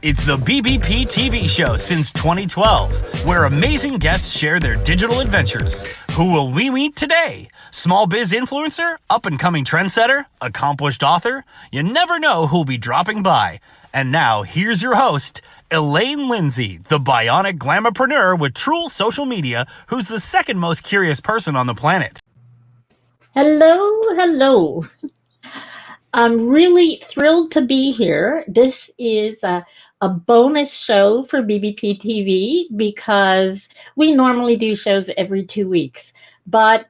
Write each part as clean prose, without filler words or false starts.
It's the BBP TV show since 2012, where amazing guests share their digital adventures. Who will we meet today? Small biz influencer, up-and-coming trendsetter, accomplished author? You never know who'll be dropping by. And now, here's your host, Elaine Lindsay, the bionic glamourpreneur with Truel Social Media, who's the second most curious person on the planet. Hello. I'm really thrilled to be here. This is a bonus show for BBP TV because we normally do shows every 2 weeks, but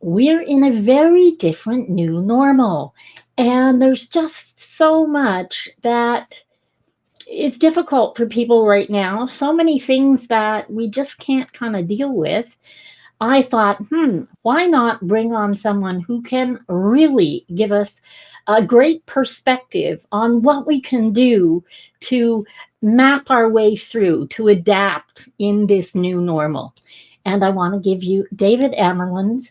we're in a very different new normal. And there's just so much that is difficult for people right now. So many things that we just can't kind of deal with. I thought, why not bring on someone who can really give us a great perspective on what we can do to map our way through, to adapt in this new normal. And I want to give you David Amerland,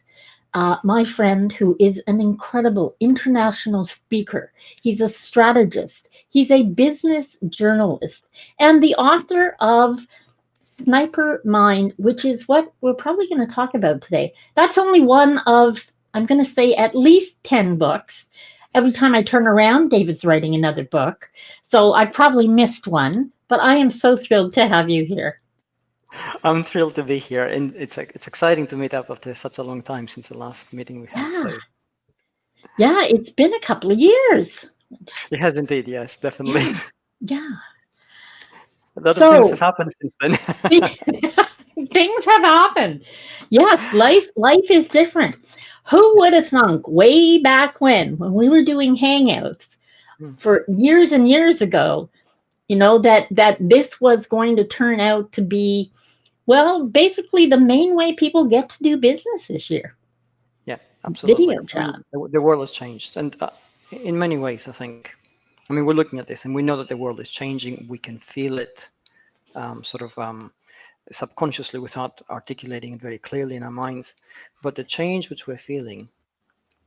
my friend, who is an incredible international speaker. He's a strategist. He's a business journalist and the author of Sniper Mind, which is what we're probably going to talk about today. That's only one of, I'm going to say, at least 10 books. Every time I turn around, David's writing another book. So I probably missed one, but I am so thrilled to have you here. I'm thrilled to be here, and it's exciting to meet up after such a long time since the last meeting we had. Yeah, So. Yeah, it's been a couple of years. It has indeed, yes, definitely. Yeah. A lot of things have happened since then. Things have happened. Yes, life is different. Who would have thunk way back when we were doing Hangouts for years and years ago, that this was going to turn out to be, well, basically the main way people get to do business this year. Yeah, absolutely. Video chat. The world has changed. And in many ways, I think, we're looking at this and we know that the world is changing. We can feel it subconsciously without articulating it very clearly in our minds. But the change which we're feeling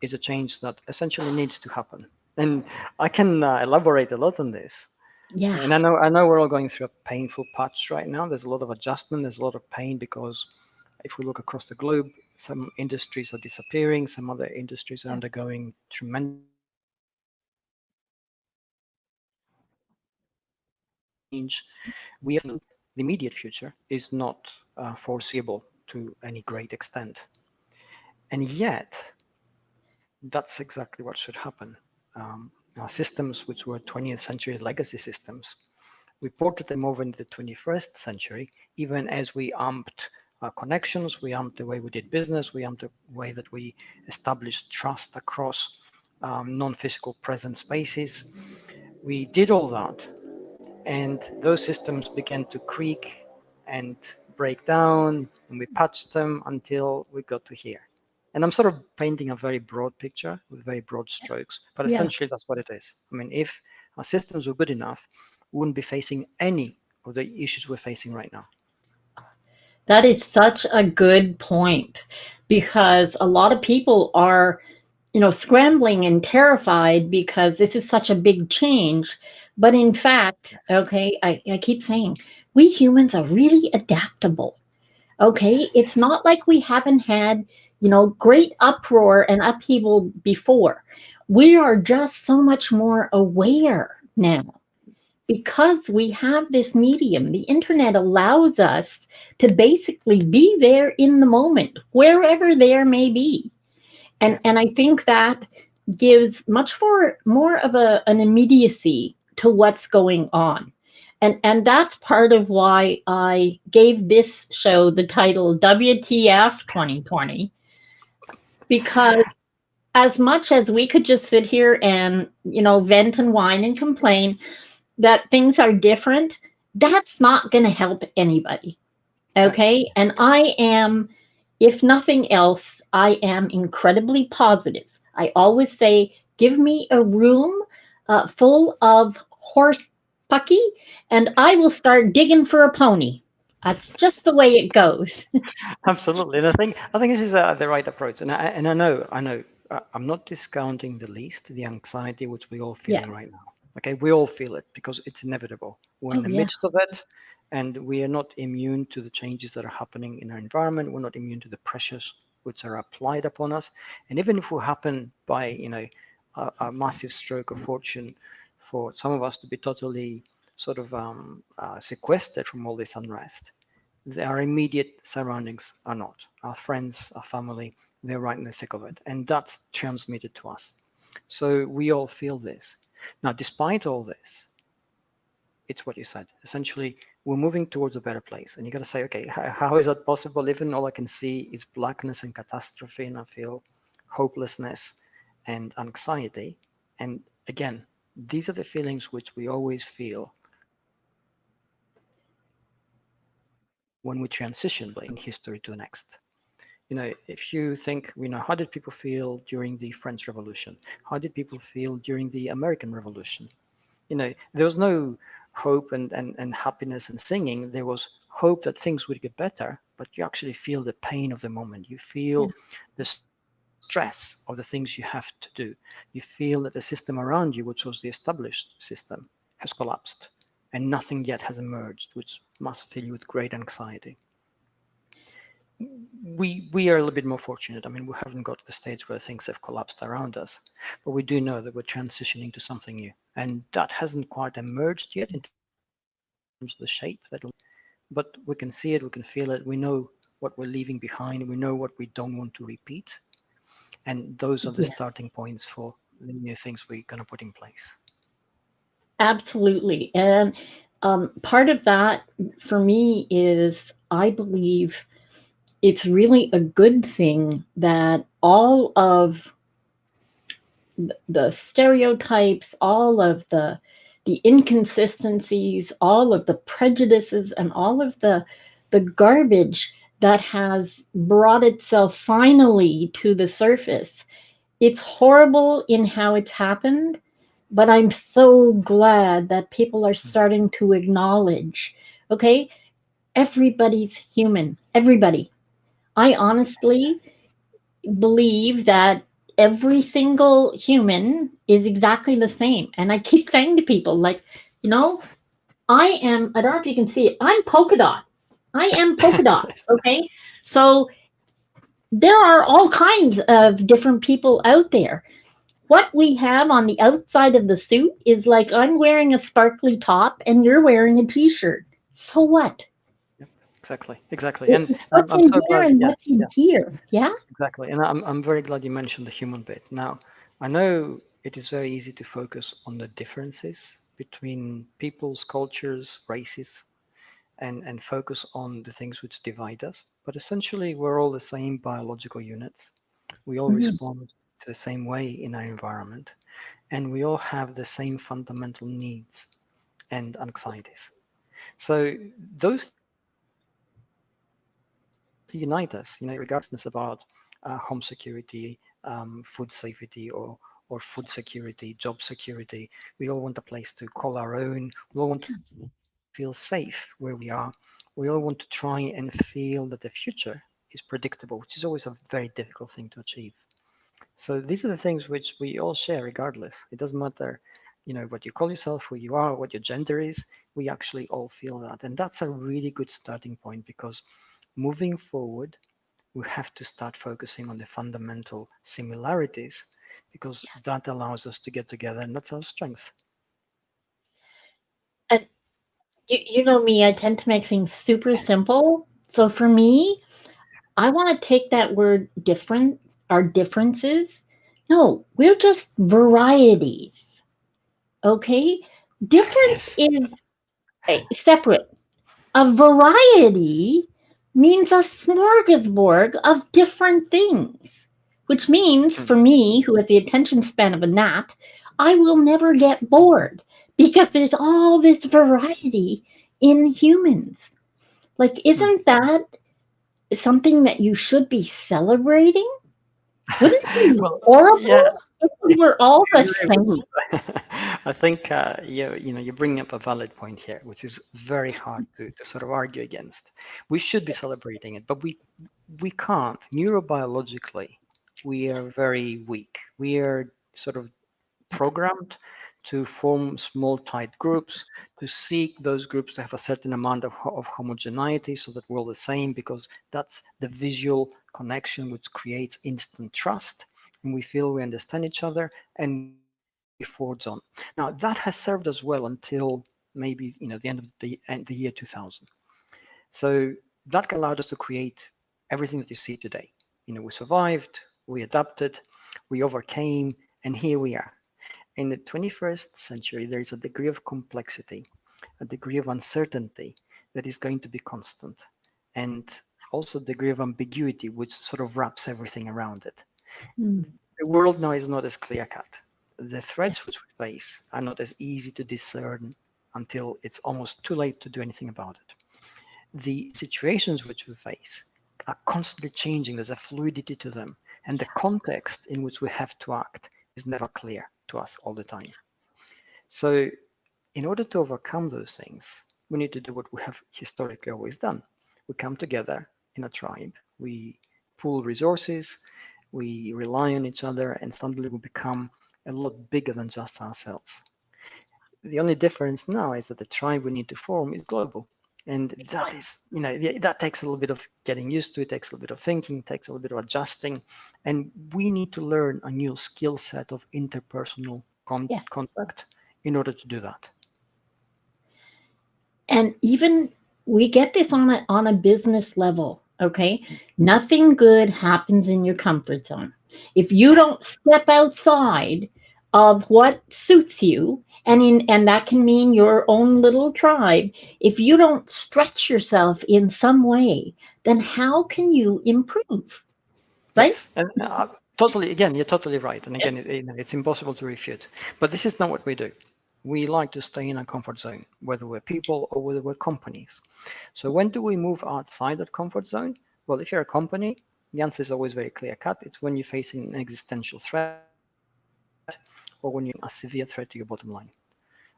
is a change that essentially needs to happen. And I can elaborate a lot on this. Yeah. And I know we're all going through a painful patch right now. There's a lot of adjustment. There's a lot of pain because if we look across the globe, some industries are disappearing. Some other industries are undergoing tremendous change. We have the immediate future is not foreseeable to any great extent. And yet, that's exactly what should happen. Our systems, which were 20th century legacy systems, we ported them over into the 21st century, even as we amped our connections, we amped the way we did business, we amped the way that we established trust across non-physical present spaces. We did all that, and those systems began to creak and break down, and we patched them until we got to here. And I'm sort of painting a very broad picture with very broad strokes, but essentially that's what it is. If our systems were good enough, we wouldn't be facing any of the issues we're facing right now. That is such a good point, because a lot of people are, scrambling and terrified because this is such a big change. But in fact, okay, I keep saying, we humans are really adaptable. Okay, it's not like we haven't had, great uproar and upheaval before. We are just so much more aware now because we have this medium. The internet allows us to basically be there in the moment, wherever there may be. And I think that gives much more of an immediacy to what's going on. And that's part of why I gave this show the title WTF 2020, because as much as we could just sit here and, vent and whine and complain that things are different, that's not going to help anybody. Okay. And I am, if nothing else, I am incredibly positive. I always say, give me a room full of horse pucky, and I will start digging for a pony. That's just the way it goes. Absolutely, and I think this is the right approach. And I know, I'm not discounting the least the anxiety which we're all feeling right now. Okay, we all feel it because it's inevitable. We're in Oh the yeah. midst of it, and we are not immune to the changes that are happening in our environment. We're not immune to the pressures which are applied upon us. And even if we happen by, a massive stroke of fortune for some of us to be totally sort of sequestered from all this unrest, our immediate surroundings are not. Our friends, our family, they're right in the thick of it. And that's transmitted to us. So we all feel this. Now, despite all this, it's what you said. Essentially, we're moving towards a better place. And you got to say, okay, how is that possible? Even all I can see is blackness and catastrophe, and I feel hopelessness and anxiety. And again, these are the feelings which we always feel when we transition in history to the next. If you think, how did people feel during the French Revolution? How did people feel during the American Revolution? There was no hope and happiness and singing. There was hope that things would get better, but you actually feel the pain of the moment. You feel the stress of the things you have to do. You feel that the system around you, which was the established system, has collapsed, and nothing yet has emerged, which must fill you with great anxiety. We are a little bit more fortunate. I mean, we haven't got to the stage where things have collapsed around us, but we do know that we're transitioning to something new, and that hasn't quite emerged yet in terms of the shape but we can see it, we can feel it, we know what we're leaving behind, we know what we don't want to repeat, and those are the starting Yes. points for the new things we're going to put in place. Absolutely. And part of that for me is I believe it's really a good thing that all of the stereotypes, all of the inconsistencies, all of the prejudices, and all of the garbage that has brought itself finally to the surface. It's horrible in how it's happened, but I'm so glad that people are starting to acknowledge, okay, everybody's human. Everybody. I honestly believe that every single human is exactly the same. And I keep saying to people, like, you know, I don't know if you can see it, I'm polka dot. I am polka dot. Okay. So there are all kinds of different people out there. What we have on the outside of the suit is like I'm wearing a sparkly top and you're wearing a t shirt. So what? Yep, exactly. And It's what's I'm in so here glad, and yeah, what's in yeah, here. Yeah? exactly. And I'm very glad you mentioned the human bit. Now, I know it is very easy to focus on the differences between peoples, cultures, races, and focus on the things which divide us. But essentially, we're all the same biological units. We all Mhm. respond to the same way in our environment, and we all have the same fundamental needs and anxieties. So those things unite us, regardless about home security, food safety, or food security, job security. We all want a place to call our own. We all want to feel safe where we are. We all want to try and feel that the future is predictable, which is always a very difficult thing to achieve. So these are the things which we all share regardless. It doesn't matter, what you call yourself, who you are, what your gender is. We actually all feel that. And that's a really good starting point because moving forward, we have to start focusing on the fundamental similarities because that allows us to get together and that's our strength. And you know me, I tend to make things super simple. So for me, I want to take that word different, our differences. No, we're just varieties. Okay? Difference Yes. is separate. A variety means a smorgasbord of different things, which means Hmm. for me, who has the attention span of a gnat, I will never get bored because there's all this variety in humans. Like, Hmm. isn't that something that you should be celebrating? Wouldn't it be Well, yeah, horrible if we were all the it really same? would. I think you're bringing up a valid point here, which is very hard to sort of argue against. We should be celebrating it, but we can't. Neurobiologically, we are very weak. We are sort of programmed to form small tight groups, to seek those groups to have a certain amount of homogeneity so that we're all the same, because that's the visual connection which creates instant trust, and we feel we understand each other and we forge on. Now that has served us well until maybe the end of the year 2000. So that allowed us to create everything that you see today. We survived, we adapted, we overcame, and here we are. In the 21st century, there is a degree of complexity, a degree of uncertainty that is going to be constant, and also a degree of ambiguity, which sort of wraps everything around it. Mm. The world now is not as clear cut. The threats which we face are not as easy to discern until it's almost too late to do anything about it. The situations which we face are constantly changing. There's a fluidity to them, and the context in which we have to act is never clear to us all the time. So in order to overcome those things, we need to do what we have historically always done. We come together in a tribe, we pool resources, we rely on each other, and suddenly we become a lot bigger than just ourselves. The only difference now is that the tribe we need to form is global. And that is, that takes a little bit of getting used to, it takes a little bit of thinking, it takes a little bit of adjusting. And we need to learn a new skill set of interpersonal Yes. contact in order to do that. And even we get this on a business level, okay? Nothing good happens in your comfort zone. If you don't step outside of what suits you, and that can mean your own little tribe, if you don't stretch yourself in some way, then how can you improve? Right? Yes, and totally. Again, you're totally right. And again, it's impossible to refute. But this is not what we do. We like to stay in a comfort zone, whether we're people or whether we're companies. So when do we move outside that comfort zone? Well, if you're a company, the answer is always very clear cut. It's when you're facing an existential threat or when you're a severe threat to your bottom line.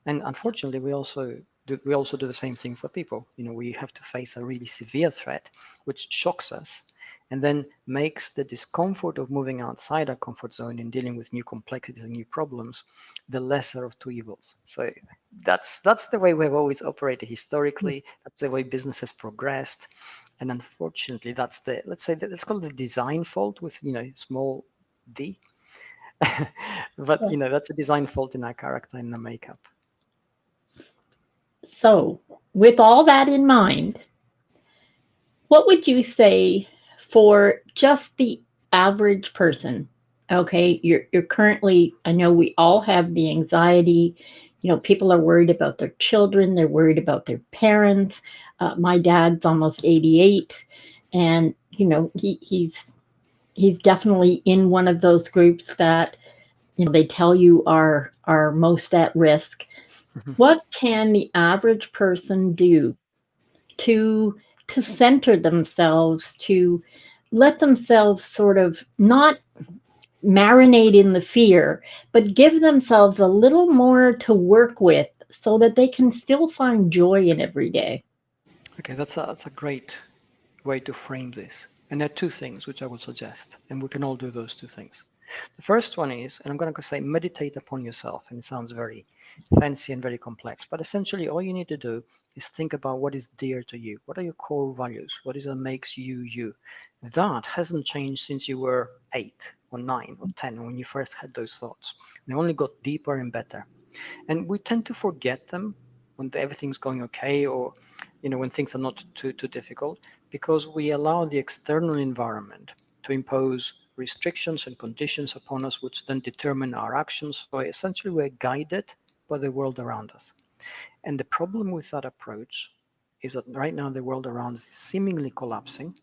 And unfortunately, we also do the same thing for people. We have to face a really severe threat, which shocks us, and then makes the discomfort of moving outside our comfort zone and dealing with new complexities and new problems the lesser of two evils. So that's the way we've always operated historically. That's the way business has progressed, and unfortunately, that's the let's call it the design fault with small d. But that's a design fault in our character and our makeup. So, with all that in mind, what would you say for just the average person? Okay, you're currently, I know we all have the anxiety. People are worried about their children, they're worried about their parents. My dad's almost 88, and he's definitely in one of those groups that they tell you are most at risk. What can the average person do to center themselves, to let themselves sort of not marinate in the fear, but give themselves a little more to work with so that they can still find joy in every day? Okay, that's a great way to frame this. And there are two things which I would suggest, and we can all do those two things. The first one is, and I'm going to say meditate upon yourself, and it sounds very fancy and very complex, but essentially all you need to do is think about what is dear to you. What are your core values? What is that makes you you? That hasn't changed since you were 8 or 9 or 10 when you first had those thoughts. They only got deeper and better. And we tend to forget them when everything's going okay, or when things are not too difficult, because we allow the external environment to impose restrictions and conditions upon us, which then determine our actions. So essentially we're guided by the world around us. And the problem with that approach is that right now the world around us is seemingly collapsing.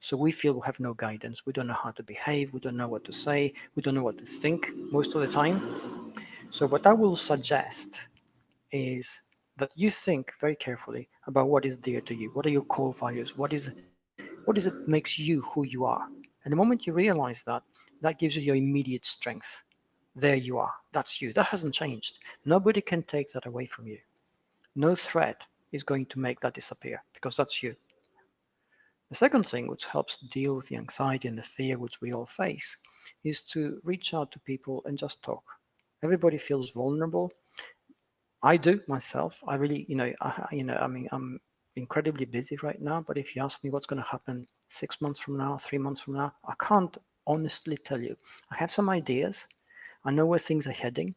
So we feel we have no guidance. We don't know how to behave. We don't know what to say. We don't know what to think most of the time. So what I will suggest is that you think very carefully about what is dear to you. What are your core values? What is it makes you who you are? And the moment you realize that, that gives you your immediate strength. There you are. That's you. That hasn't changed. Nobody can take that away from you. No threat is going to make that disappear because that's you. The second thing which helps deal with the anxiety and the fear which we all face is to reach out to people and just talk. Everybody feels vulnerable. I do myself. I really, I mean, I'm incredibly busy right now, but if you ask me what's going to happen 6 months from now, 3 months from now, I can't honestly tell you. I have some ideas. I know where things are heading,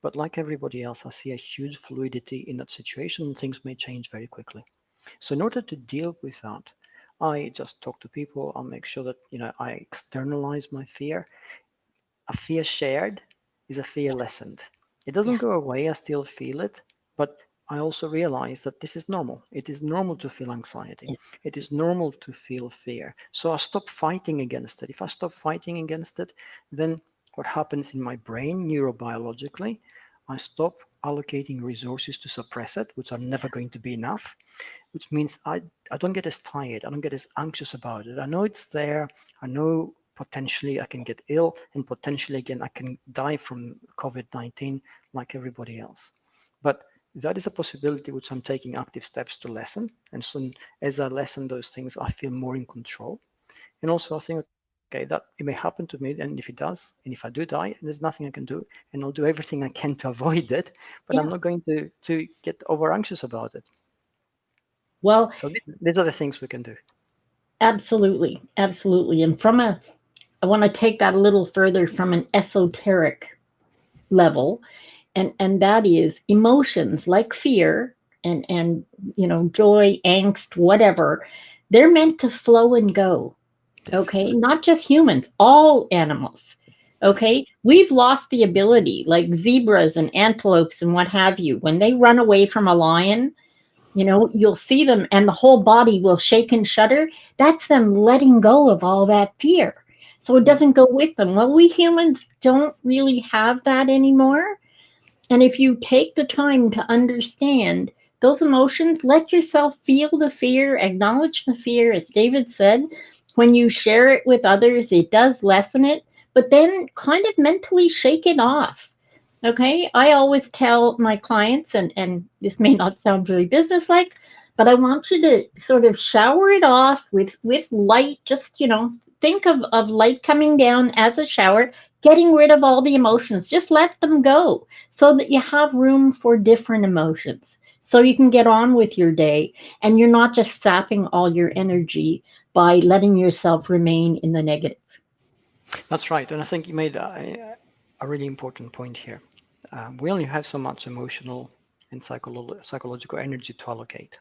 but like everybody else, I see a huge fluidity in that situation and things may change very quickly. So in order to deal with that, I just talk to people. I'll make sure that, I externalize my fear. A fear shared is a fear lessened. It doesn't Yeah. go away, I still feel it, but I also realize that this is normal. It is normal to feel anxiety. It is normal to feel fear. So I stop fighting against it. If I stop fighting against it, then what happens in my brain neurobiologically, I stop allocating resources to suppress it, which are never going to be enough, which means I don't get as tired. I don't get as anxious about it. I know it's there. I know potentially I can get ill and potentially again I can die from COVID-19 like everybody else. But that is a possibility which I'm taking active steps to lessen. And soon as I lessen those things, I feel more in control. And also I think, okay, that it may happen to me, and if it does, and if I do die, there's nothing I can do, and I'll do everything I can to avoid it, but I'm not Yeah. going to get over anxious about it. Well, So these are the things we can do. absolutely. Absolutely. And I want to take that a little further from an esoteric level, and that is emotions like fear and joy, angst, whatever. They're meant to flow and go. Yes. Okay, not just humans, all animals. Yes. Okay, we've lost the ability, like zebras and antelopes and what have you, when they run away from a lion, you'll see them and the whole body will shake and shudder. That's them letting go of all that fear. So it Mm. doesn't go with them. Well, we humans don't really have that anymore. And if you take the time to understand those emotions, let yourself feel the fear, acknowledge the fear, as David said. When you share it with others, it does lessen it, but then kind of mentally shake it off. Okay. I always tell my clients, and this may not sound very businesslike, but I want you to sort of shower it off with light. Just, think of light coming down as a shower, getting rid of all the emotions. Just let them go so that you have room for different emotions. So you can get on with your day and you're not just sapping all your energy by letting yourself remain in the negative. That's right. And I think you made a really important point here. We only have so much emotional and psychological energy to allocate.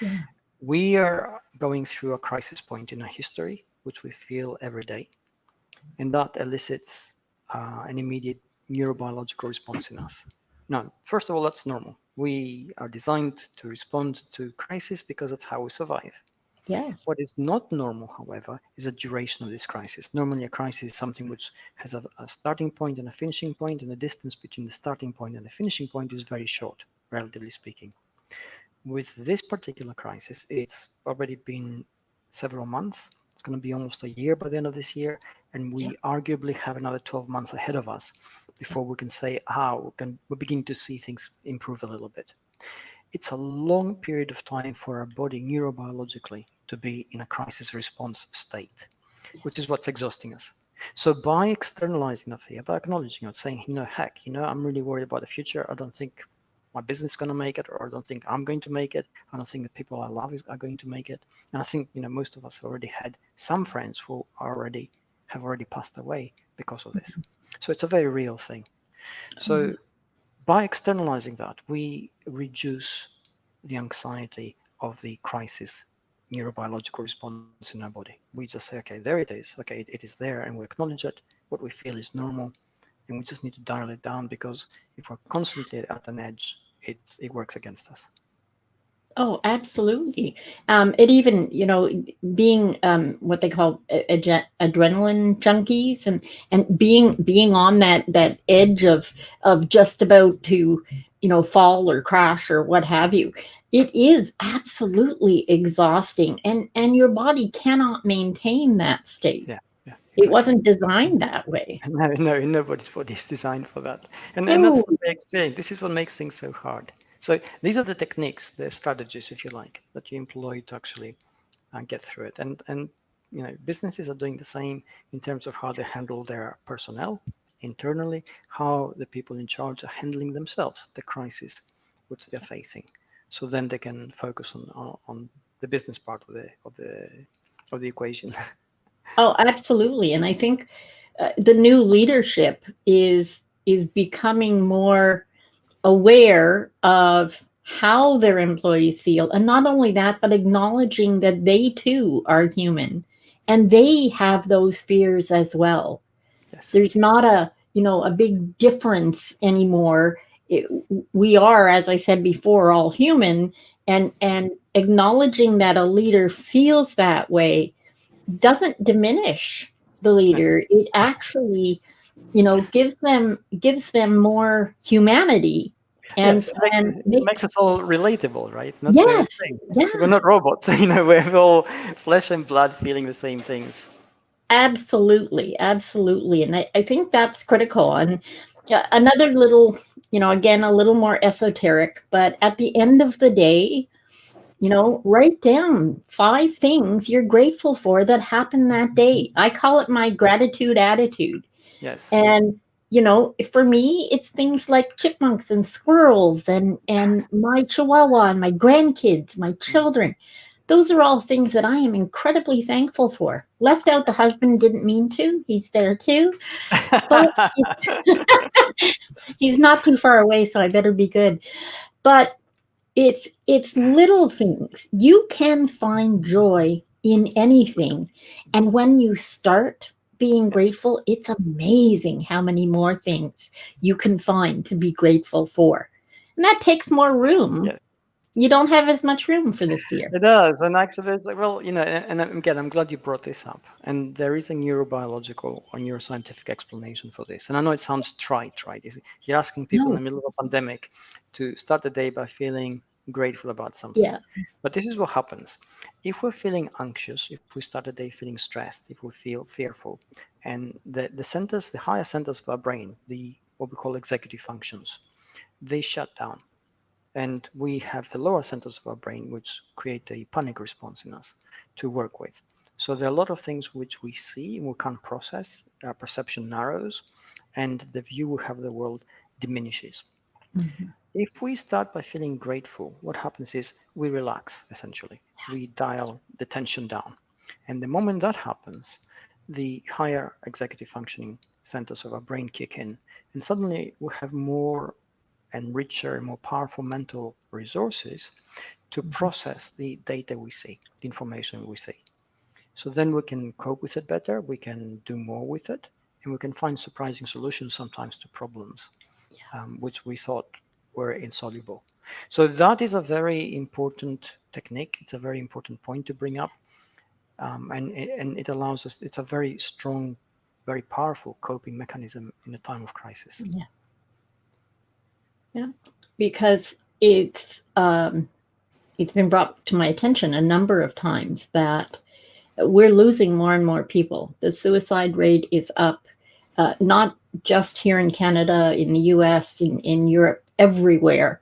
Yeah. We are going through a crisis point in our history, which we feel every day, and that elicits an immediate neurobiological response in us. Now, first of all, that's normal. We are designed to respond to crisis because that's how we survive. Yeah. What is not normal, however, is the duration of this crisis. Normally, a crisis is something which has a starting point and a finishing point, and the distance between the starting point and the finishing point is very short, relatively speaking. With this particular crisis, it's already been several months. It's going to be almost a year by the end of this year, and Yeah. we arguably have another 12 months ahead of us before we can say, we're beginning to see things improve a little bit. It's a long period of time for our body neurobiologically to be in a crisis response state, which is what's exhausting us. So by externalizing the fear, by acknowledging it, saying, heck, I'm really worried about the future. I don't think my business is going to make it, or I don't think I'm going to make it. I don't think the people I love are going to make it. And I think, most of us already had some friends who have already passed away because of this. So it's a very real thing. So by externalizing that, we reduce the anxiety of the crisis neurobiological response in our body. We just say, okay, there it is. Okay, it is there, and we acknowledge it. What we feel is normal, and we just need to dial it down because if we're constantly at an edge, it works against us. Oh, absolutely. It even, being what they call adrenaline junkies, and being on that edge of just about to, fall or crash or what have you. It is absolutely exhausting, and your body cannot maintain that state. Yeah, yeah, It exactly. wasn't designed that way. No, no, nobody's body is designed for that. And that's No. what they explain. This is what makes things so hard. So these are the techniques, the strategies, if you like, that you employ to actually get through it. And businesses are doing the same in terms of how they handle their personnel internally, how the people in charge are handling themselves, the crisis which they're facing, so then they can focus on the business part of the equation. Oh, absolutely. And I think the new leadership is becoming more aware of how their employees feel, and not only that, but acknowledging that they too are human and they have those fears as well. Yes. There's not a big difference anymore. We are, as I said before, all human, and acknowledging that a leader feels that way doesn't diminish the leader. It actually, gives them more humanity, and Yes, and it makes us all relatable, right? Not so yes, insane. yeah, So we're not robots, we're all flesh and blood feeling the same things. absolutely, absolutely. And I think that's critical. And another little, again, a little more esoteric, but at the end of the day, write down 5 things you're grateful for that happened that day. I call it my gratitude attitude. Yes. And for me, it's things like chipmunks and squirrels and my chihuahua and my grandkids, my children. Those are all things that I am incredibly thankful for. Left out the husband, didn't mean to. He's there too. But he's not too far away, so I better be good. But it's little things. You can find joy in anything. And when you start being grateful, it's amazing how many more things you can find to be grateful for. And that takes more room. Yes. You don't have as much room for the fear. It does, and actually, it's like, well, and again, I'm glad you brought this up. And there is a neurobiological or neuroscientific explanation for this. And I know it sounds trite, right? You're asking people in No. the middle of a pandemic to start the day by feeling grateful about something. Yeah. But this is what happens. If we're feeling anxious, if we start the day feeling stressed, if we feel fearful, and the higher centers of our brain, what we call executive functions, they shut down. And we have the lower centers of our brain, which create a panic response in us to work with. So there are a lot of things which we see and we can't process. Our perception narrows, and the view we have of the world diminishes. Mhm. If we start by feeling grateful, what happens is we relax, essentially. We dial the tension down. And the moment that happens, the higher executive functioning centers of our brain kick in, and suddenly we have more and richer and more powerful mental resources to process the data we see, the information we see. So then we can cope with it better, we can do more with it, and we can find surprising solutions sometimes to problems which we thought were insoluble. So that is a very important technique. It's a very important point to bring up. And it allows us, it's a very strong, very powerful coping mechanism in a time of crisis. Yeah. Because it's been brought to my attention a number of times that we're losing more and more people. The suicide rate is up, not just here in Canada, in the US, in Europe, everywhere,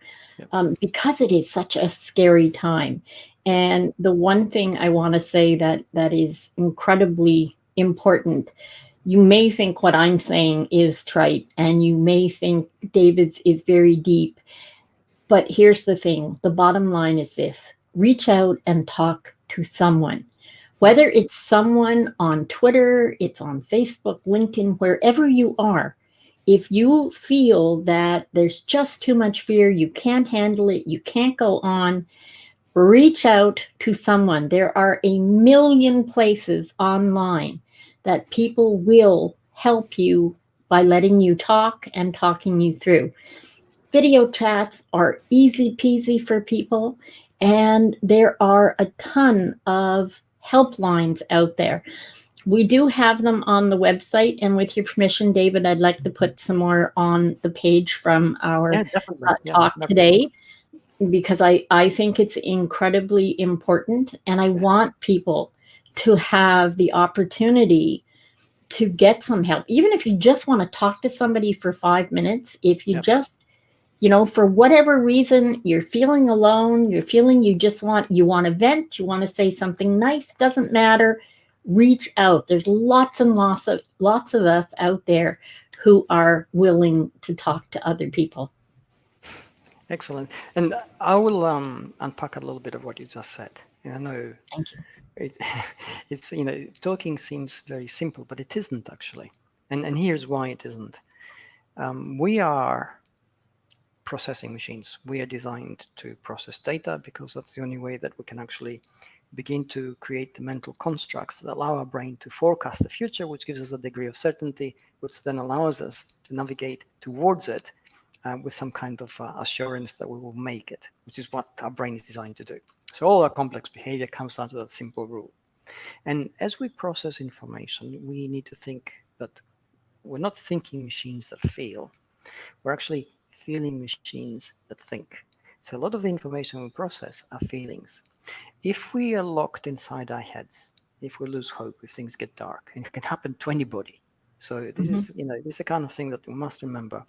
because it is such a scary time. And the one thing I want to say that is incredibly important, you may think what I'm saying is trite, and you may think David's is very deep. But here's the thing, the bottom line is this: reach out and talk to someone. Whether it's someone on Twitter, it's on Facebook, LinkedIn, wherever you are, if you feel that there's just too much fear, you can't handle it, you can't go on, reach out to someone. There are a million places online that people will help you by letting you talk and talking you through. Video chats are easy peasy for people, and there are a ton of helplines out there. We do have them on the website, and with your permission, David, I'd like to put some more on the page from our talk today, because I think it's incredibly important, and I want people to have the opportunity to get some help. Even if you just want to talk to somebody for 5 minutes, if you just, for whatever reason, you're feeling alone, you're feeling you want to vent, you want to say something nice, doesn't matter, reach out. There's lots and lots of us out there who are willing to talk to other people. Excellent. And I will unpack a little bit of what you just said. And I know Thank you. it, it's, talking seems very simple, but it isn't actually. And here's why it isn't. We are processing machines. We are designed to process data because that's the only way that we can actually begin to create the mental constructs that allow our brain to forecast the future, which gives us a degree of certainty, which then allows us to navigate towards it with some kind of assurance that we will make it, which is what our brain is designed to do. So all our complex behavior comes down to that simple rule. And as we process information, we need to think that we're not thinking machines that feel, we're actually feeling machines that think. So a lot of the information we process are feelings. If we are locked inside our heads, if we lose hope, if things get dark, and it can happen to anybody. So this is, this is the kind of thing that we must remember.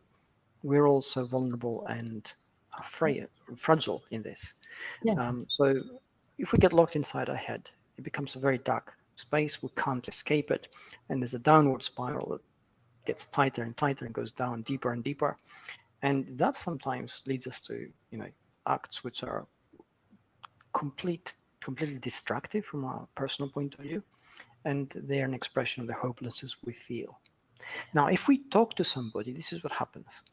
We're also vulnerable and fragile in this. Yeah. So if we get locked inside our head, it becomes a very dark space. We can't escape it, and there's a downward spiral that gets tighter and tighter and goes down deeper and deeper. And that sometimes leads us to, acts which are completely destructive from our personal point of view, and they're an expression of the hopelessness we feel. Now, if we talk to somebody, this is what happens.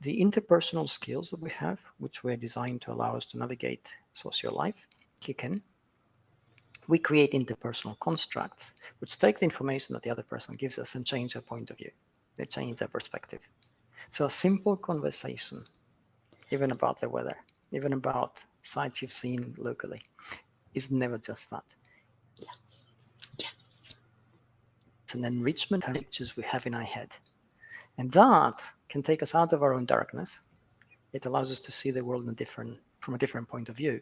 The interpersonal skills that we have, which were designed to allow us to navigate social life, kick in. We create interpersonal constructs, which take the information that the other person gives us and change their point of view. They change their perspective. So a simple conversation, even about the weather, even about sites you've seen locally, is never just that. Yes. Yes. It's an enrichment of pictures we have in our head. And that can take us out of our own darkness. It allows us to see the world from a different point of view.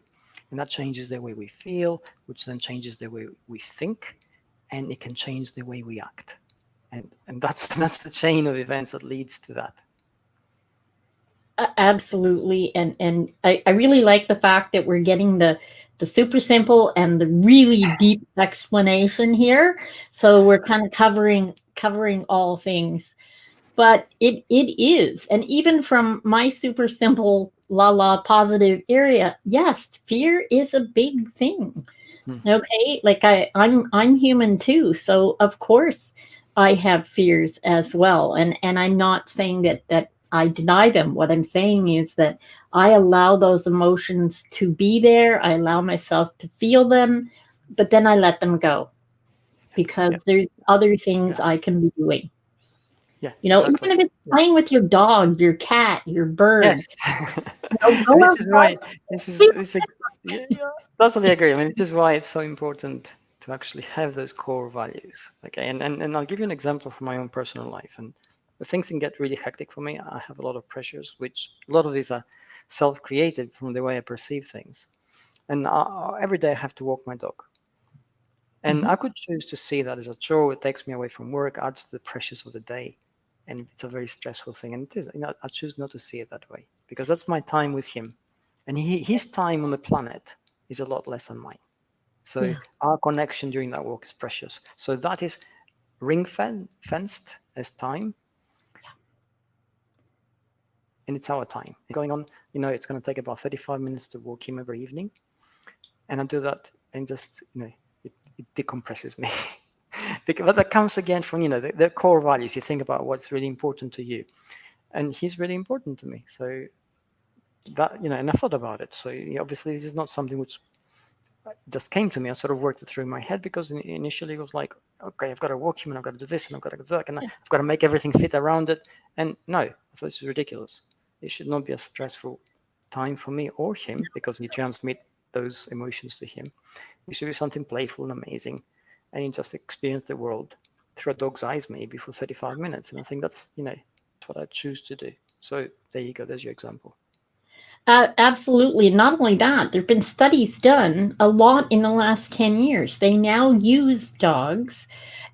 And that changes the way we feel, which then changes the way we think, and it can change the way we act. And that's the chain of events that leads to that. Absolutely. And I really like the fact that we're getting the super simple and the really deep explanation here. So we're kind of covering all things. But it is, and even from my super simple positive area, yes, fear is a big thing. Okay, like I'm human too, so of course I have fears as well, and I'm not saying that I deny them. What I'm saying is that I allow those emotions to be there. I allow myself to feel them, but then I let them go because there's other things I can be doing. Yeah, Even if it's playing with your dog, your cat, your bird. Yes. Go This is why yeah. totally agree. I mean, this is why it's so important to actually have those core values. Okay, and I'll give you an example from my own personal life. And things can get really hectic for me. I have a lot of pressures, which a lot of these are self-created from the way I perceive things. And every day I have to walk my dog. And I could choose to see that as a chore. It takes me away from work, adds to the pressures of the day, and it's a very stressful thing. And it is. I choose not to see it that way because that's my time with him, and his time on the planet is a lot less than mine. So our connection during that walk is precious. So that is fenced as time, and it's our time. Going on, it's going to take about 35 minutes to walk him every evening, and I do that, and just it decompresses me. But that comes again from the core values. You think about what's really important to you, and he's really important to me. So that and I thought about it. So obviously this is not something which just came to me. I sort of worked it through in my head because initially it was like, okay, I've got to walk him, and I've got to do this, and I've got to do that, and I've got to make everything fit around it. And no, I thought this is ridiculous. It should not be a stressful time for me or him because you transmit those emotions to him. It should be something playful and amazing, and you just experience the world through a dog's eyes, maybe for 35 minutes. And I think that's what I choose to do. So there you go. There's your example. Absolutely. Not only that, there have been studies done a lot in the last 10 years. They now use dogs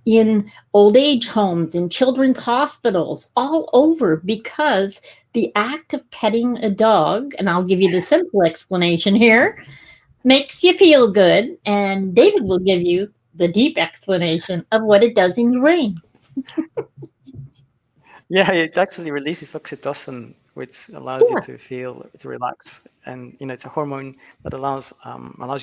in old age homes, in children's hospitals, all over, because the act of petting a dog, and I'll give you the simple explanation here, makes you feel good. And David will give you the deep explanation of what it does in your brain. Yeah, it actually releases oxytocin which allows you Yeah. to relax, and it's a hormone that allows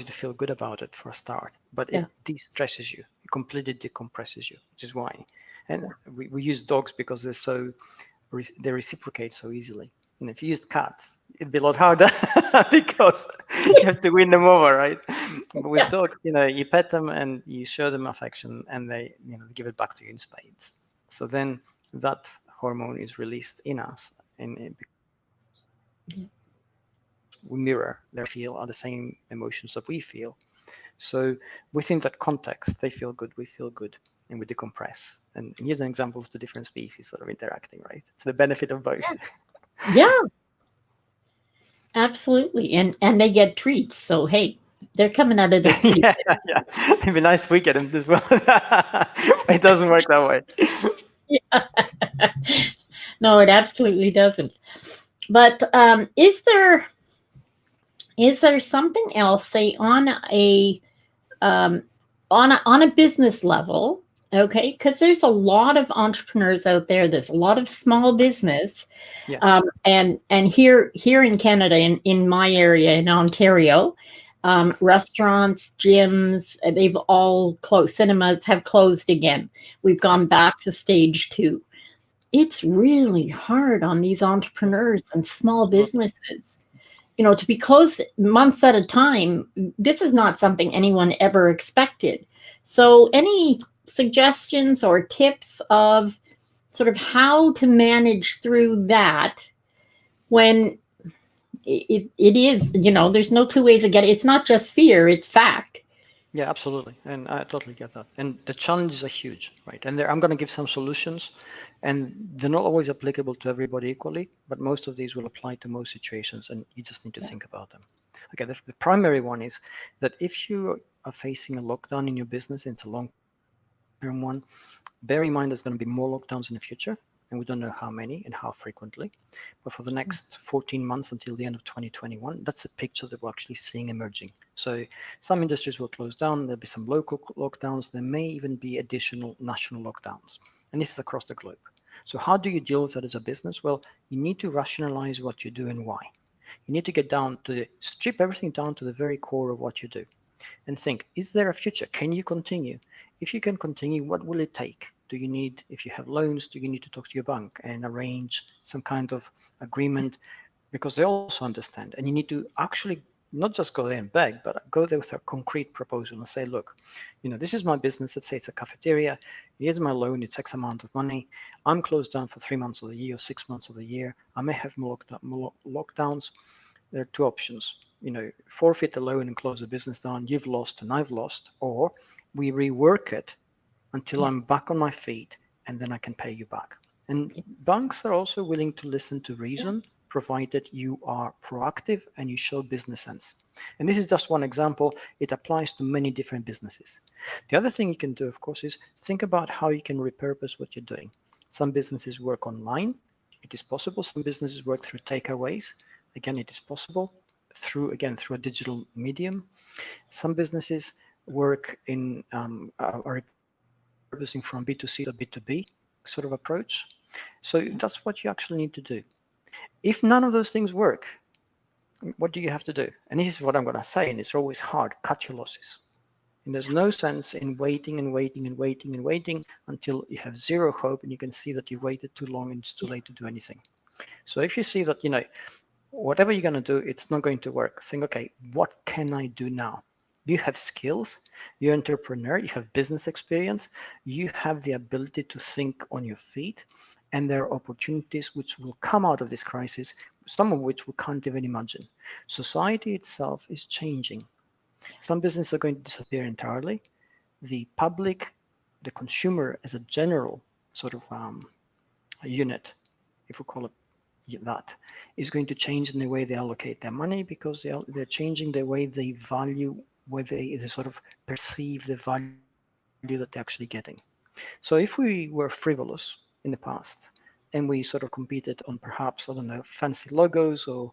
you to feel good about it for a start, but it Yeah. de-stresses you, it completely decompresses you, which is why. And we use dogs because they reciprocate so easily. And if you used cats, it'd be a lot harder because you have to win them over, right? But with Yeah. dogs, you pet them and you show them affection, and they give it back to you in spades. So then that hormone is released in us, and we mirror their feel are the same emotions that we feel. So within that context, they feel good, we feel good, and we decompress. And here's an example of the different species that are interacting, right? To the benefit of both. Yeah. Absolutely. And they get treats. So hey, they're coming out of this pretty Yeah, good. yeah. It'd be nice if we get them as well. It doesn't work that way. Yeah. No, it absolutely doesn't. But is there something else, say um, on a business level? Okay, because there's a lot of entrepreneurs out there. There's a lot of small business, Yeah. and here in Canada, in my area in Ontario, restaurants, gyms, they've all closed. Cinemas have closed again. We've gone back to stage 2. It's really hard on these entrepreneurs and small businesses, to be closed months at a time. This is not something anyone ever expected. So, any suggestions or tips of sort of how to manage through that when it is, there's no two ways of getting it. It's not just fear, it's fact. Yeah, absolutely. And I totally get that. And the challenges are huge, right? And I'm going to give some solutions, and they're not always applicable to everybody equally, but most of these will apply to most situations, and you just need to think about them. Okay, the primary one is that if you are facing a lockdown in your business, and it's a long-term one, bear in mind there's going to be more lockdowns in the future, and we don't know how many and how frequently. But for the next 14 months until the end of 2021, that's a picture that we're actually seeing emerging. So some industries will close down, there'll be some local lockdowns, there may even be additional national lockdowns. And this is across the globe. So how do you deal with that as a business? Well, you need to rationalize what you do and why. You need to get down to strip everything down to the very core of what you do and think, is there a future? Can you continue? If you can continue, what will it take? Do you need, if you have loans, do you need to talk to your bank and arrange some kind of agreement? Because they also understand. And you need to actually not just go there and beg, but go there with a concrete proposal and say, look, this is my business. Let's say it's a cafeteria. Here's my loan. It's X amount of money. I'm closed down for 3 months of the year, 6 months of the year. I may have more lockdowns. There are two options. Forfeit the loan and close the business down. You've lost and I've lost. Or we rework it until I'm back on my feet, and then I can pay you back. And banks are also willing to listen to reason, provided you are proactive and you show business sense. And this is just one example. It applies to many different businesses. The other thing you can do, of course, is think about how you can repurpose what you're doing. Some businesses work online. It is possible. Some businesses work through takeaways. Again, it is possible through a digital medium. Some businesses work in are repurposing from B2C to B2B sort of approach. So that's what you actually need to do. If none of those things work, what do you have to do? And this is what I'm going to say, and it's always hard: cut your losses. And there's no sense in waiting and waiting and waiting and waiting until you have zero hope and you can see that you waited too long and it's too late to do anything. So if you see that, whatever you're going to do, it's not going to work, think, okay, what can I do now? You have skills, you're an entrepreneur, you have business experience, you have the ability to think on your feet, and there are opportunities which will come out of this crisis, some of which we can't even imagine. Society itself is changing. Some businesses are going to disappear entirely. The public, the consumer as a general sort of unit, if we call it that, is going to change in the way they allocate their money, because they're changing the way they value, where they sort of perceive the value that they're actually getting. So if we were frivolous in the past and we sort of competed on perhaps, I don't know, fancy logos or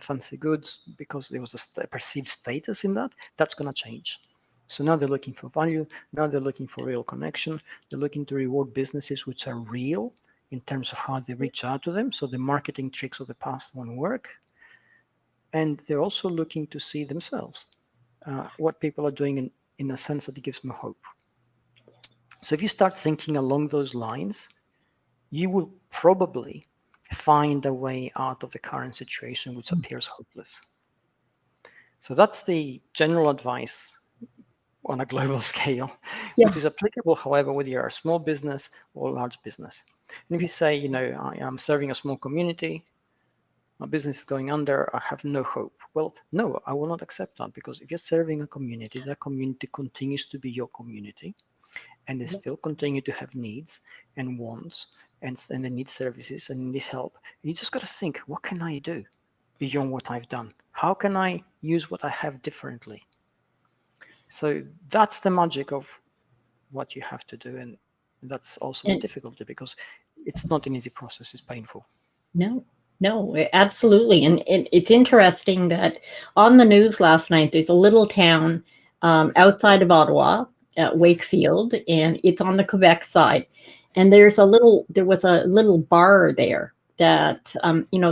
fancy goods because there was a perceived status in that, that's going to change. So now they're looking for value. Now they're looking for real connection. They're looking to reward businesses which are real in terms of how they reach out to them. So the marketing tricks of the past won't work. And they're also looking to see themselves what people are doing in a sense that it gives them hope. So if you start thinking along those lines, you will probably find a way out of the current situation, which appears hopeless. So that's the general advice on a global scale, which is applicable, however, whether you're a small business or a large business. And if you say, you know, I am serving a small community, my business is going under, I have no hope. Well, no, I will not accept that, because if you're serving a community, that community continues to be your community, and they still continue to have needs and wants, and they need services and need help. And you just got to think, what can I do beyond what I've done? How can I use what I have differently? So that's the magic of what you have to do, and that's also the difficulty, because it's not an easy process. It's painful. No, absolutely. And it's interesting that on the news last night, there's a little town outside of Ottawa, Wakefield, and it's on the Quebec side. And there was a little bar there that,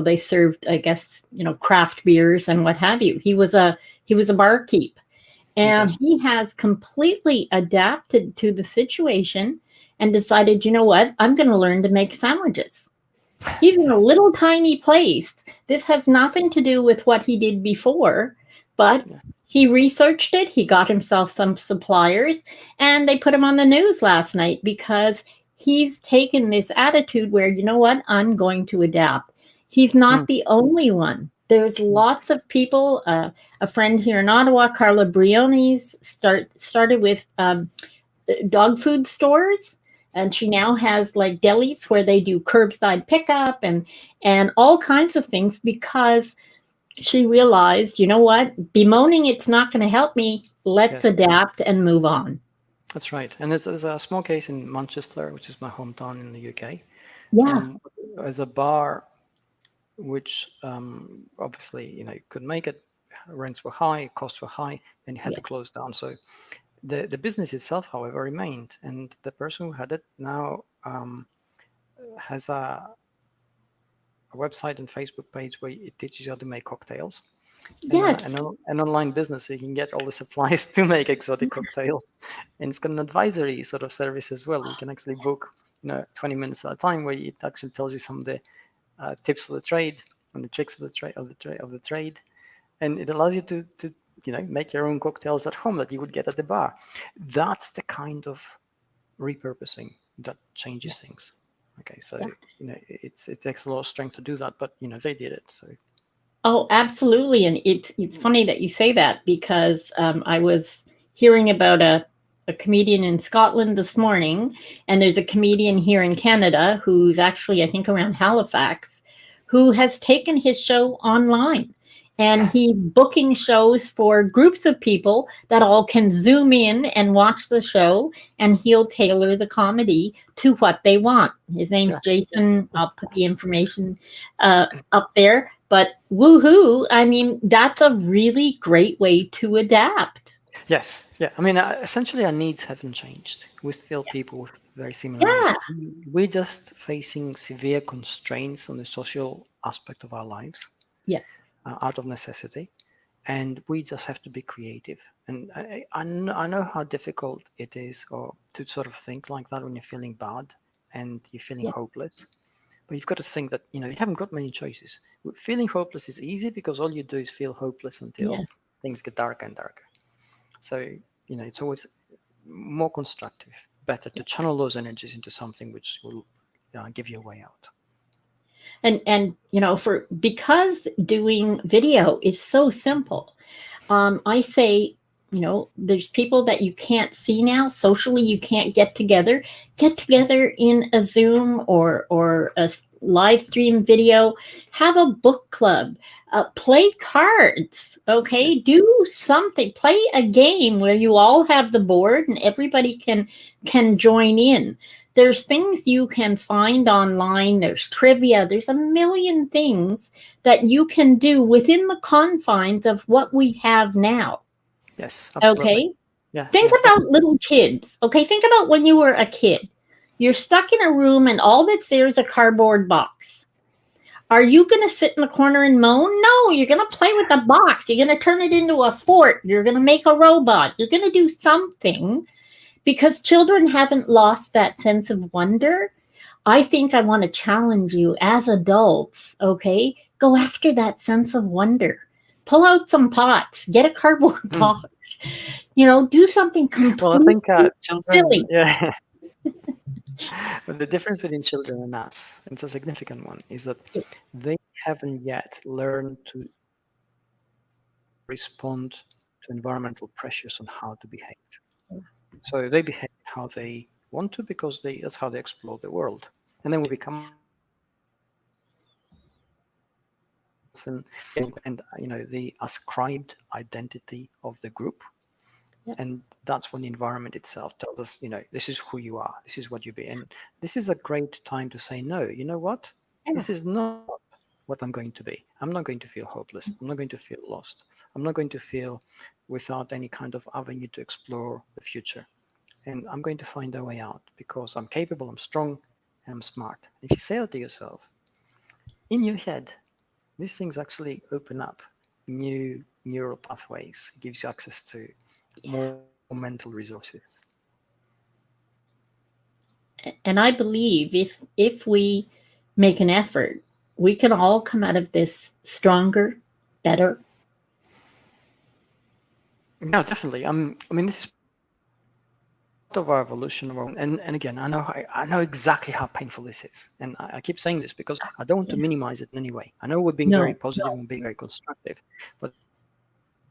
they served, I guess, craft beers and what have you. He was a barkeep, and he has completely adapted to the situation and decided, you know what, I'm going to learn to make sandwiches. He's in a little tiny place. This has nothing to do with what he did before, but he researched it. He got himself some suppliers, and they put him on the news last night because he's taken this attitude where, you know what, I'm going to adapt. He's not the only one. There's lots of people. A friend here in Ottawa, Carla Briones, started with dog food stores. And she now has like delis where they do curbside pickup and all kinds of things, because she realized, you know what, bemoaning it's not going to help me. Let's adapt and move on. That's right. And there's a small case in Manchester, which is my hometown in the UK. As a bar, which obviously, could make it. Rents were high, costs were high, and it had to close down. So the business itself, however, remained, and the person who had it now has a website and Facebook page where it teaches you how to make cocktails. An online business, so you can get all the supplies to make exotic cocktails, and it's got an advisory sort of service as well. You can actually book 20 minutes at a time, where it actually tells you some of the tips of the trade and the tricks of the trade, and it allows you to make your own cocktails at home that you would get at the bar. That's the kind of repurposing that changes things. Okay, so it takes a lot of strength to do that, but they did it. So. Oh, absolutely, and it's funny that you say that, because I was hearing about a comedian in Scotland this morning, and there's a comedian here in Canada who's actually, I think, around Halifax, who has taken his show online. And he's booking shows for groups of people that all can Zoom in and watch the show, and he'll tailor the comedy to what they want. His name's Jason. I'll put the information up there. But woohoo, I mean, that's a really great way to adapt. Yes. Yeah. I mean, essentially our needs haven't changed. We're still people with very similar needs. We're just facing severe constraints on the social aspect of our lives. Yeah. Out of necessity, and we just have to be creative. And I know how difficult it is, or to sort of think like that when you're feeling bad and you're feeling hopeless. But you've got to think that you haven't got many choices. Feeling hopeless is easy, because all you do is feel hopeless until things get darker and darker. So it's always more constructive, better to channel those energies into something which will give you a way out. And because doing video is so simple, I say, there's people that you can't see now socially. You can't get together in a Zoom or a live stream video. Have a book club, play cards. Okay, do something. Play a game where you all have the board and everybody can join in. There's things you can find online. There's trivia. There's a million things that you can do within the confines of what we have now. Yes, absolutely. Okay? Think about little kids. Okay, think about when you were a kid. You're stuck in a room and all that's there is a cardboard box. Are you going to sit in the corner and moan? No, you're going to play with the box. You're going to turn it into a fort. You're going to make a robot. You're going to do something, because children haven't lost that sense of wonder. I think I want to challenge you as adults, okay? Go after that sense of wonder. Pull out some pots, get a cardboard box, do something Well, I completely think children, silly. yeah. But the difference between children and us, and it's a significant one, is that they haven't yet learned to respond to environmental pressures on how to behave. So they behave how they want to because that's how they explore the world. And then we become and the ascribed identity of the group. Yeah. And that's when the environment itself tells us, this is who you are, this is what you be. And this is a great time to say, no, you know what? Yeah. This is not what I'm going to be. I'm not going to feel hopeless. I'm not going to feel lost. I'm not going to feel without any kind of avenue to explore the future. And I'm going to find a way out because I'm capable, I'm strong, and I'm smart. If you say that to yourself, in your head, these things actually open up new neural pathways. It gives you access to more mental resources. And I believe if we make an effort, we can all come out of this stronger, better. No, definitely. I mean, this is part of our evolution, and again, I know exactly how painful this is, and I keep saying this because I don't want to minimize it in any way. I know we're being very positive and being very constructive, but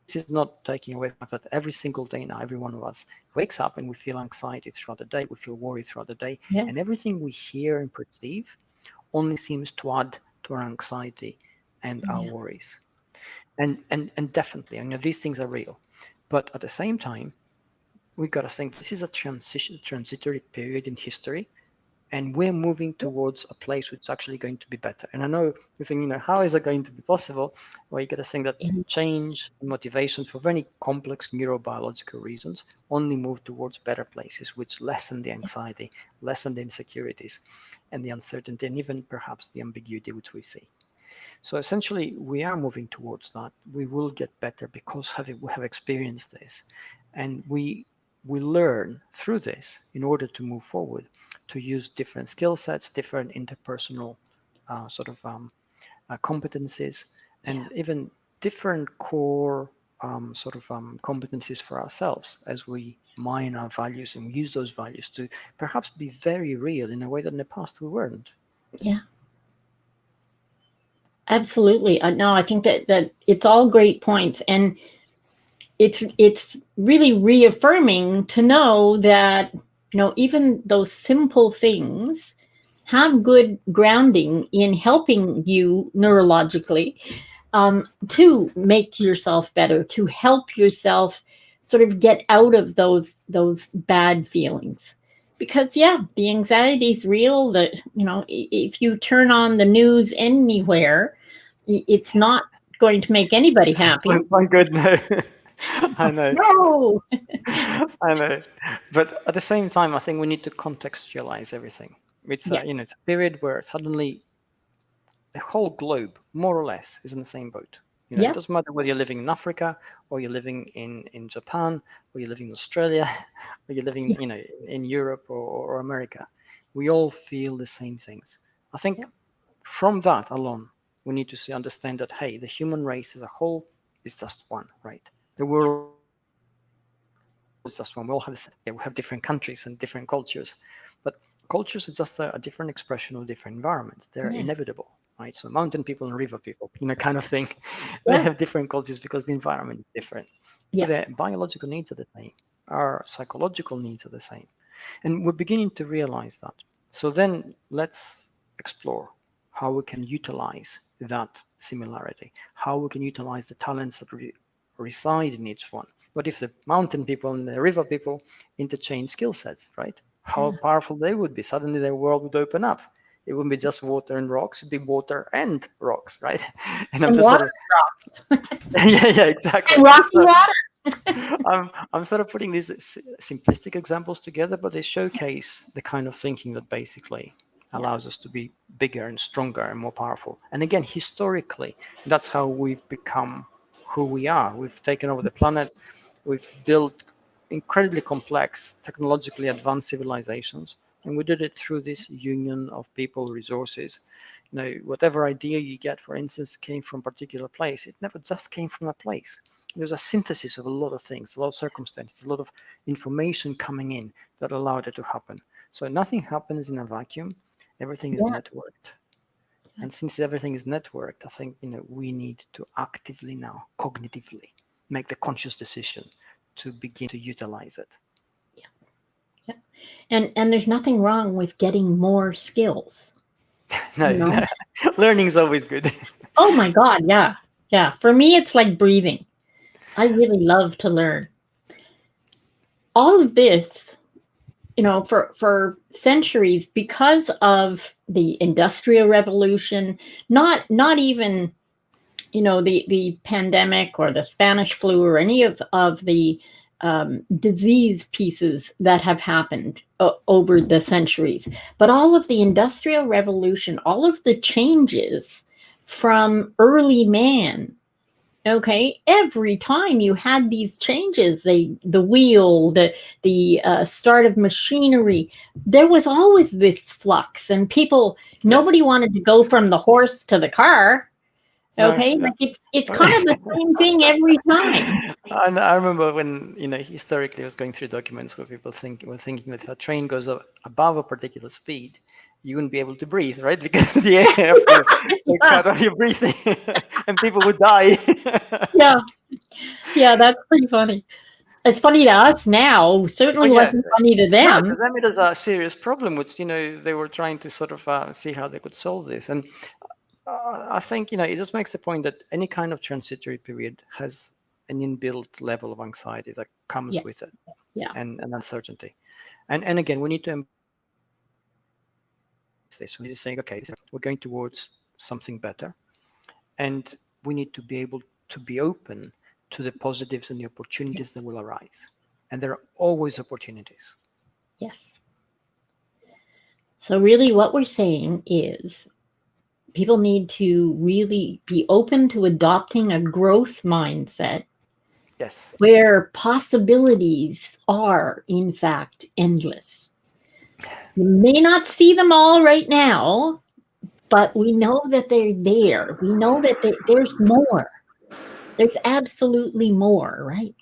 this is not taking away from the fact that every single day now, every one of us wakes up and we feel anxiety throughout the day, we feel worried throughout the day, and everything we hear and perceive only seems to add to our anxiety and our worries. And definitely, these things are real, but at the same time, we got to think this is a transitory period in history, and we're moving towards a place which is actually going to be better. And I know you think, how is it going to be possible? Well, you got to think that change and motivation for very complex neurobiological reasons only move towards better places, which lessen the anxiety, lessen the insecurities, and the uncertainty, and even perhaps the ambiguity which we see. So essentially, we are moving towards that. We will get better because we have experienced this, and we learn through this in order to move forward, to use different skill sets, different interpersonal competencies, and even different core competencies for ourselves as we mine our values and use those values to perhaps be very real in a way that in the past we weren't. Yeah. Absolutely. No, I think that it's all great points, and it's really reaffirming to know that even those simple things have good grounding in helping you neurologically, to make yourself better, to help yourself sort of get out of those bad feelings. Because the anxiety is real. That if you turn on the news anywhere, it's not going to make anybody happy. My goodness. I know. No. I know. But at the same time, I think we need to contextualize everything. It's it's a period where suddenly the whole globe, more or less, is in the same boat. It doesn't matter whether you're living in Africa or you're living in Japan or you're living in Australia or you're living in Europe or America. We all feel the same things. I think from that alone, we need to understand that, hey, the human race as a whole is just one, right? The world is just one. We all have we have different countries and different cultures, but cultures is just a different expression of different environments. They're inevitable, right? So mountain people and river people, kind of thing, they have different cultures because the environment is different. But their biological needs are the same. Our psychological needs are the same. And we're beginning to realize that. So then let's explore how we can utilize that similarity, how we can utilize the talents that reside in each one. What if the mountain people and the river people interchange skill sets, right? How powerful they would be. Suddenly their world would open up. It wouldn't be just water and rocks, it'd be water and rocks, right? And I'm just water rocks. yeah, exactly. And rocky water. I'm sort of putting these simplistic examples together, but they showcase the kind of thinking that basically allows us to be bigger and stronger and more powerful. And again, historically, that's how we've become who we are. We've taken over the planet. We've built incredibly complex, technologically advanced civilizations, and we did it through this union of people, resources. Whatever idea you get, for instance, came from a particular place. It never just came from a place. There's a synthesis of a lot of things, a lot of circumstances, a lot of information coming in that allowed it to happen. So nothing happens in a vacuum. Everything is networked. And since everything is networked, I think we need to actively now, cognitively, make the conscious decision to begin to utilize it. Yeah. And there's nothing wrong with getting more skills. No. Learning is always good. Oh my God, yeah. Yeah. For me, it's like breathing. I really love to learn. All of this, for centuries, because of the Industrial Revolution, not even, the pandemic or the Spanish flu or any of the disease pieces that have happened over the centuries, but all of the Industrial Revolution, all of the changes from early man. Okay, every time you had these changes, the wheel, the start of machinery, there was always this flux, and nobody wanted to go from the horse to the car. Okay, No. like it's kind of the same thing every time. And I remember when historically I was going through documents where people were thinking that if a train goes above a particular speed, you wouldn't be able to breathe, right? Because the airflow would cut off your breathing, and people would die. Yeah, that's pretty funny. It's funny to us now. Certainly wasn't funny to them. No, to them it was a serious problem, which they were trying to sort of see how they could solve this. And I think it just makes the point that any kind of transitory period has an inbuilt level of anxiety that comes with it, and uncertainty. And again, we need to embrace this. We need to say, okay, we're going towards something better, and we need to be able to be open to the positives and the opportunities that will arise. And there are always opportunities. Yes. So really what we're saying is people need to really be open to adopting a growth mindset. Yes. Where possibilities are, in fact, endless. You may not see them all right now, but we know that they're there. We know that there's more. There's absolutely more, right?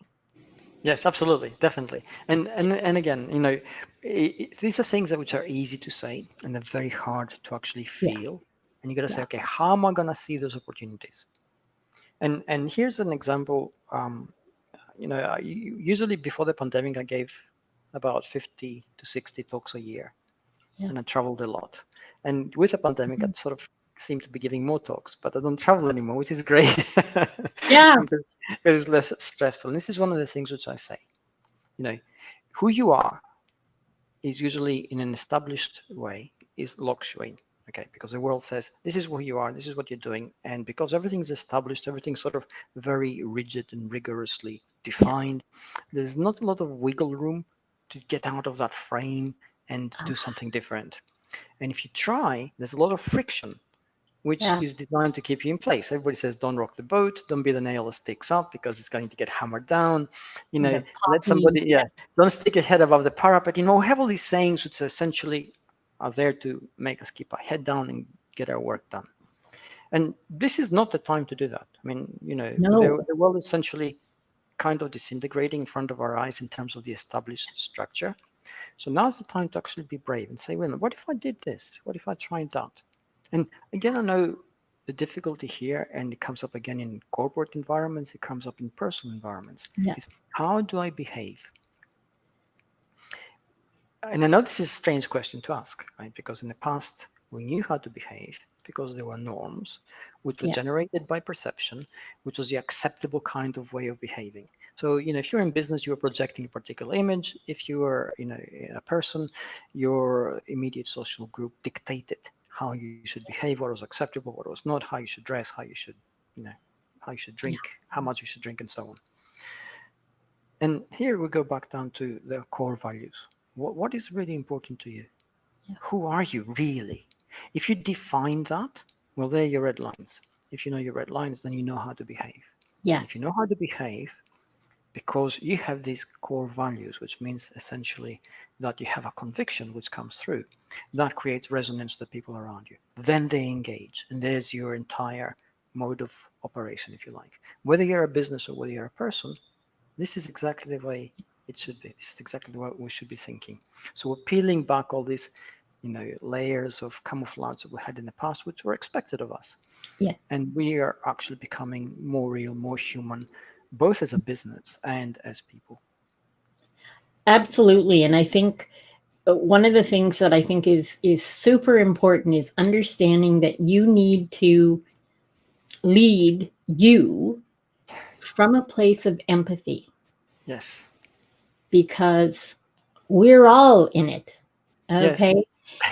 Yes, absolutely, definitely. And again, these are things which are easy to say and they're very hard to actually feel. And you got to say, okay, how am I going to see those opportunities? And here's an example. Usually before the pandemic, I gave about 50 to 60 talks a year, and I traveled a lot. And with the pandemic, I sort of seem to be giving more talks, but I don't travel anymore, which is great. Yeah. Because it's less stressful. And this is one of the things which I say. Who you are is usually in an established way is luxury. Okay, because the world says this is who you are, this is what you're doing, and because everything is established, everything's sort of very rigid and rigorously defined. There's not a lot of wiggle room to get out of that frame and do something different. And if you try, there's a lot of friction, which is designed to keep you in place. Everybody says, don't rock the boat, don't be the nail that sticks up because it's going to get hammered down. Let somebody, don't stick your head above the parapet. We have all these sayings which essentially are there to make us keep our head down and get our work done. And this is not the time to do that. I mean, the world is essentially kind of disintegrating in front of our eyes in terms of the established structure. So now's the time to actually be brave and say, well, what if I did this? What if I tried that? And again, I know the difficulty here, and it comes up again in corporate environments, it comes up in personal environments, is how do I behave? And I know this is a strange question to ask, right? Because in the past, we knew how to behave because there were norms, which were generated by perception, which was the acceptable kind of way of behaving. So, if you're in business, you're projecting a particular image. If you were, a person, your immediate social group dictated how you should behave, what was acceptable, what was not, how you should dress, how you should, how you should drink, how much you should drink, and so on. And here we go back down to the core values. What is really important to you? Yeah. Who are you really? If you define that, well, they're your red lines. If you know your red lines, then you know how to behave. And if you know Yes. how to behave, because you have these core values, which means essentially that you have a conviction which comes through, that creates resonance to people around you. Then they engage, and there's your entire mode of operation, if you like. Whether you're a business or whether you're a person, this is exactly the way it should be. This is exactly what we should be thinking. So we're peeling back all these, layers of camouflage that we had in the past, which were expected of us. Yeah. And we are actually becoming more real, more human, both as a business and as people. Absolutely. And I think one of the things that I think is super important is understanding that you need to lead you from a place of empathy, Yes. because we're all in it. Okay. Yes. And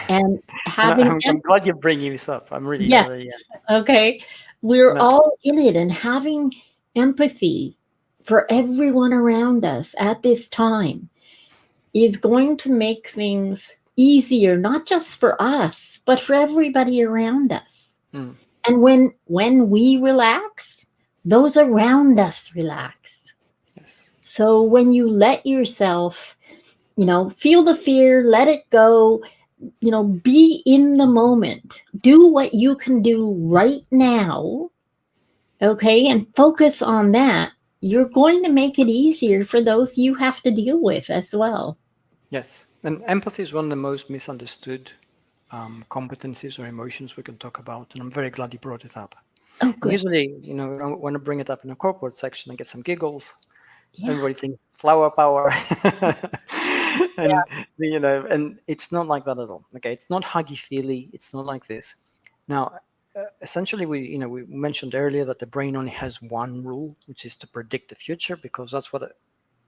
And having I'm glad you're bringing this up. yes, okay. We're no, all in it, and having empathy for everyone around us at this time is going to make things easier, not just for us, but for everybody around us. mm, And when we relax, those around us relax. yes. So when you let yourself, feel the fear, let it go, be in the moment, do what you can do right now, okay, and focus on that, you're going to make it easier for those you have to deal with as well. Yes. And empathy is one of the most misunderstood competencies or emotions we can talk about. And I'm very glad you brought it up. Oh, And good. usually, when I bring it up in a corporate section, I get some giggles. Yeah. Everybody thinks flower power. And and it's not like that at all. Okay, it's not huggy feely. It's not like this. Now, essentially, we mentioned earlier that the brain only has one rule, which is to predict the future, because that's what it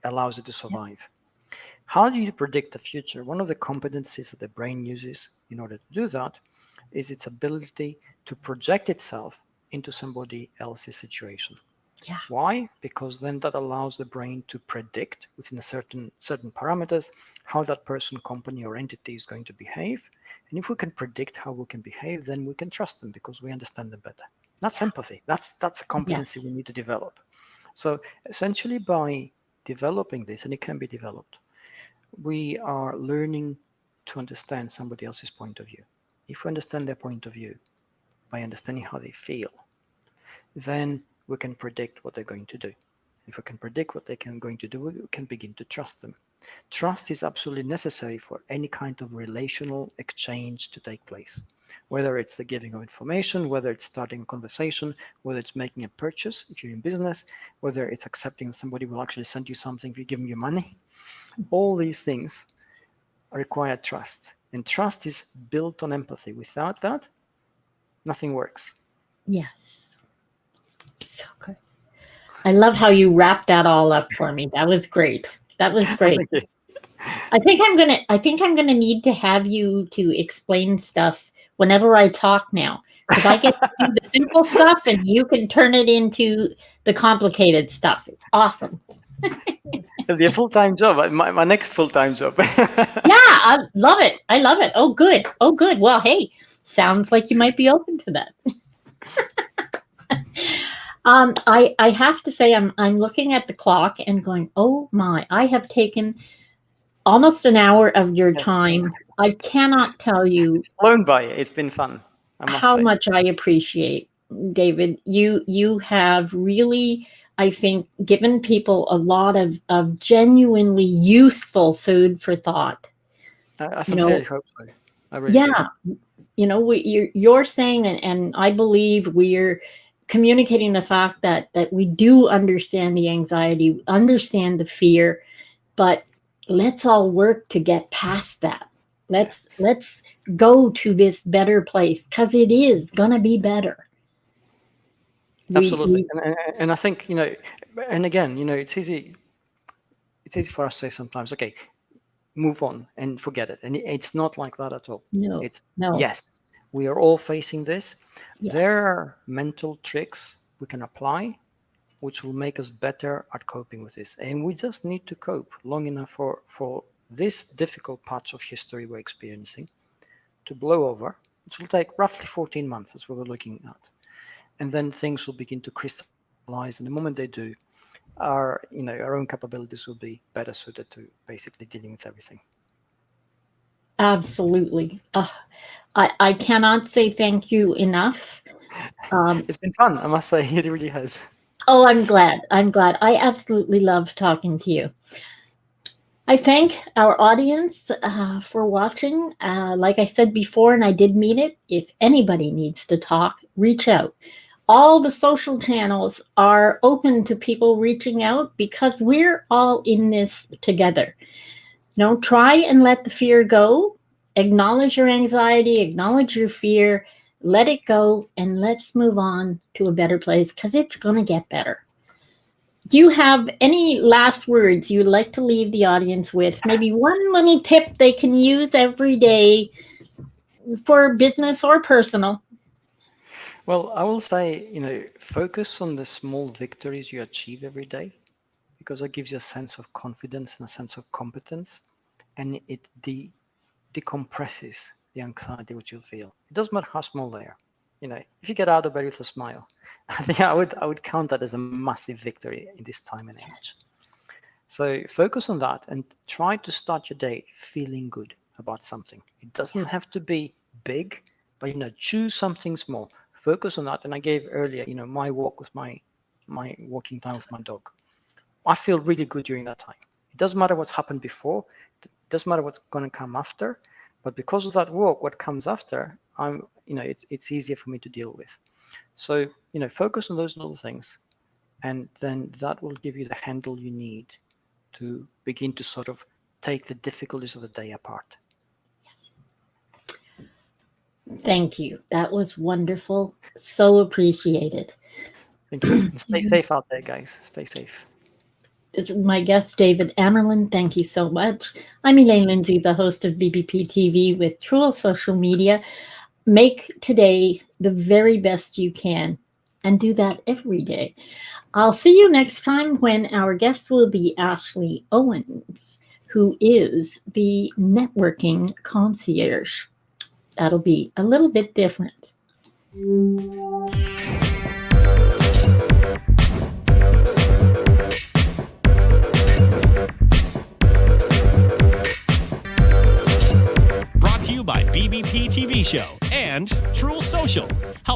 allows it to survive. How do you predict the future? One of the competencies that the brain uses in order to do that is its ability to project itself into somebody else's situation. Yeah. Why? Because then that allows the brain to predict within a certain parameters how that person, company, or entity is going to behave. And if we can predict how we can behave, then we can trust them because we understand them better. That's empathy. That's a competency we Yes. need to develop. So essentially, by developing this, and it can be developed, we are learning to understand somebody else's point of view. If we understand their point of view by understanding how they feel, then we can predict what they're going to do. If we can predict what they're going to do, we can begin to trust them. Trust is absolutely necessary for any kind of relational exchange to take place, whether it's the giving of information, whether it's starting a conversation, whether it's making a purchase if you're in business, whether it's accepting somebody will actually send you something if you give them your money. All these things require trust, and trust is built on empathy. Without that, nothing works. Yes. So good. I love how you wrapped that all up for me. That was great. That was great. Thank you. I think I'm gonna need to have you to explain stuff whenever I talk now, because I get to do the simple stuff and you can turn it into the complicated stuff. It's awesome. It'll be a full-time job. My next full-time job. Yeah, I love it. I love it. Oh, good. Oh, good. Well, hey, sounds like you might be open to that. I have to say I'm looking at the clock and going, oh my, I have taken almost an hour of your Yes. time. I cannot tell you Flown by it. It's been fun, I must how say. much I appreciate, David. You have really, I think, given people a lot of genuinely useful food for thought. I You know, sincerely hope so. I really do. yeah, you're saying, and I believe we're communicating the fact that we do understand the anxiety, understand the fear, but let's all work to get past that. let's Yes. let's go to this better place, because it is gonna be better. Absolutely. We And I think, and again, it's easy for us to say sometimes, okay, move on and forget it. And it's not like that at all. no, It's no. yes, we are all facing this. There Yes. are mental tricks we can apply which will make us better at coping with this. And we just need to cope long enough for this difficult patch of history we're experiencing to blow over, which will take roughly 14 months, as we were looking at. And then things will begin to crystallize. And the moment they do, our own capabilities will be better suited to basically dealing with everything. Absolutely. I cannot say thank you enough. It's been fun, I must say. It really has. Oh, I'm glad. I absolutely love talking to you. I thank our audience for watching. Like I said before, and I did mean it, if anybody needs to talk, reach out. All the social channels are open to people reaching out because we're all in this together. Try and let the fear go. Acknowledge your anxiety, acknowledge your fear, let it go, and let's move on to a better place because it's going to get better. Do you have any last words you'd like to leave the audience with? Maybe one little tip they can use every day for business or personal? Well, I will say, focus on the small victories you achieve every day, because it gives you a sense of confidence and a sense of competence, and it decompresses the anxiety which you'll feel. It doesn't matter how small they are. If you get out of bed with a smile, I think I would count that as a massive victory in this time and age. So focus on that and try to start your day feeling good about something. It doesn't have to be big, but choose something small. Focus on that. And I gave earlier, my walk with my walking time with my dog. I feel really good during that time. It doesn't matter what's happened before. It doesn't matter what's going to come after. But because of that walk, what comes after, it's easier for me to deal with. So, focus on those little things, and then that will give you the handle you need to begin to sort of take the difficulties of the day apart. Yes. Thank you. That was wonderful. So appreciated. Thank you. Stay safe out there, guys. Stay safe. My guest, David Amerland, thank you so much. I'm Elaine Lindsay, the host of BBP TV with Truel Social Media. Make today the very best you can and do that every day. I'll see you next time when our guest will be Ashley Owens, who is the networking concierge. That'll be a little bit different. Brought to you by BBP TV Show and Truel Social.